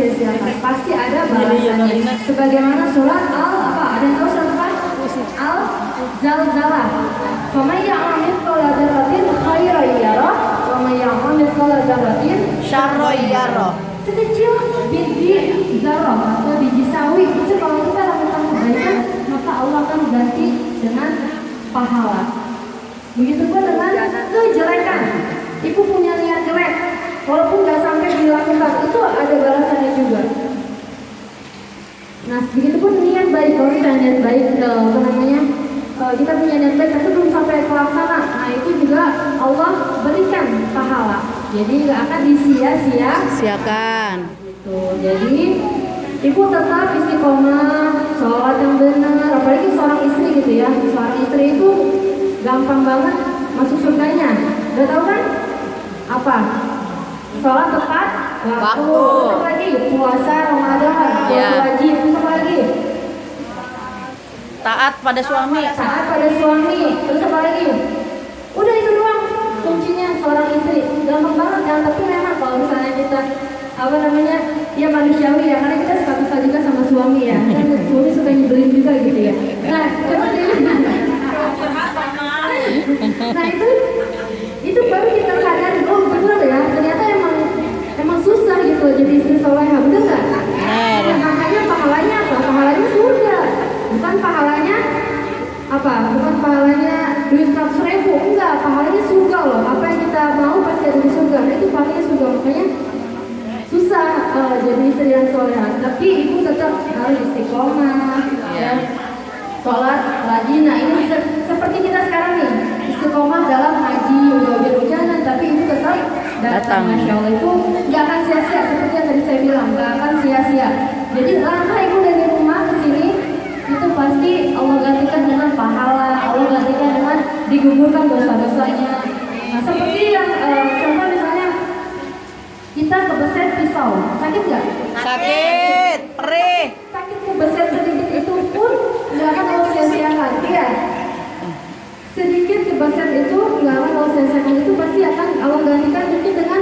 sia-siakan. Pasti ada balasannya. Sebagaimana surat ada yang tahu surat apa? Al-Zalzalah. Faman ya'mal mithqala dzarratin khairan yarah wa man ya'mal mithqala dzarratin syarran yarah. Sekecil biji zarah atau biji sawi itu kalau kita lakukan kebaikan maka Allah akan ganti dengan pahala. Begitupun dengan kejelekan. Ibu punya niat jelek, walaupun nggak sampai dilakukan itu ada balasannya juga. Nah, begitupun niat baik. Kalau kita niat baik, kita punya niat baik tapi belum sampai terlaksana, nah itu juga Allah berikan pahala. Jadi nggak akan disia-siakan. Gitu. Jadi ibu tetap istiqomah, sholat yang benar. Apalagi seorang istri gitu ya. Seorang istri itu gampang banget masuk surganya. Udah tahu kan? Apa? Sholat tepat waktu. Terus apa lagi? Puasa Ramadan, puasa wajib. Terus apa lagi? Taat pada suami. Taat pada suami. Terus apa lagi? Udah itu doang kuncinya seorang istri. Gampang banget kan? Tapi memang kalau misalnya kita ya manusiawi ya, karena kita suka juga sama suami ya. Kan suami suka nyebelin juga gitu ya. Nah, nah itu baru kita sadar, oh benar ya, ternyata emang susah gitu jadi istri soleha, bener nggak? Nah, makanya pahalanya apa? Pahalanya surga, bukan pahalanya apa? Bukan pahalanya duit 100.000, enggak, pahalanya surga loh. Apa yang kita mau pasti ada di surga. Nah, itu pahalanya surga, makanya susah jadi istri yang soleha. Tapi ibu tetap harus istiqomah, ya. Sholat, rajin. Nah ini seperti kita sekarang nih, istiqomah dalam ngaji, udah hujan-hujanan, tapi ibu tetap datang. Masya Allah, itu nggak akan sia-sia seperti yang tadi saya bilang, nggak akan sia-sia. Jadi langkah ibu dari rumah ke sini itu pasti Allah gantikan dengan pahala, Allah gantikan dengan digugurkan dosa-dosanya. Nah seperti yang contoh misalnya kita kebeset pisau, sakit nggak? Sakit, perih. Sakit kebeset sedikit itu pun nggak akan Allah sia-siakan, iya. Sedikit kebeset itu nggak akan Allah sia-siakan, itu pasti akan Allah gantikan mungkin dengan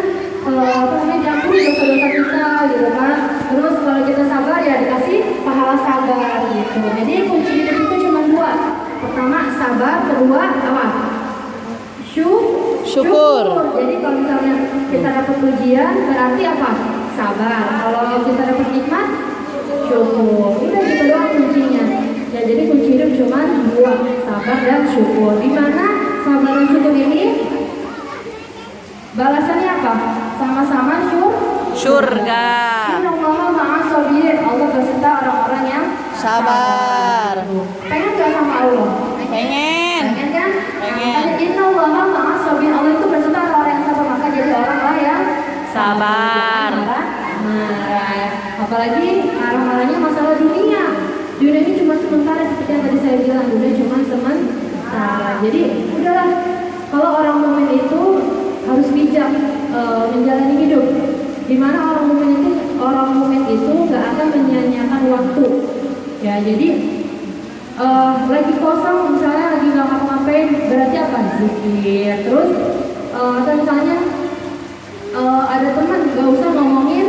campur dosa-dosa kita gitu kan. Terus kalau kita sabar ya dikasih pahala sabar gitu. Jadi kunci hidup itu cuma dua. Pertama sabar, kedua apa? Syukur. Jadi kalau misalnya kita dapat ujian berarti apa? Sabar. Kalau kita dapat nikmat, syukur. Udah gitu doang kuncinya. Ya jadi kunci hidup cuma dua, sabar dan syukur. Di mana sabar dan syukur ini balasannya apa? Sama-sama surga. Innallaha ma'as sabirin. Allah beserta orang-orang yang sabar. Pengen gak sama Allah? Pengen kan? Pengen. Innallaha ma'as sabirin. Allah itu beserta orang yang sabar, maka jadi orang yang sabar. Marah. Apalagi marah-marahnya masalah dunia. Dunia ini cuma sementara, seperti yang tadi saya bilang, dunia cuma sementara. Jadi udahlah, kalau orang mukmin itu harus bijak menjalani hidup. Dimana orang mukmin itu nggak akan menyia-nyiakan waktu. Ya jadi lagi kosong misalnya lagi nggak ngapa-ngapain berarti apa? Zikir. Terus atau misalnya ada teman nggak usah ngomongin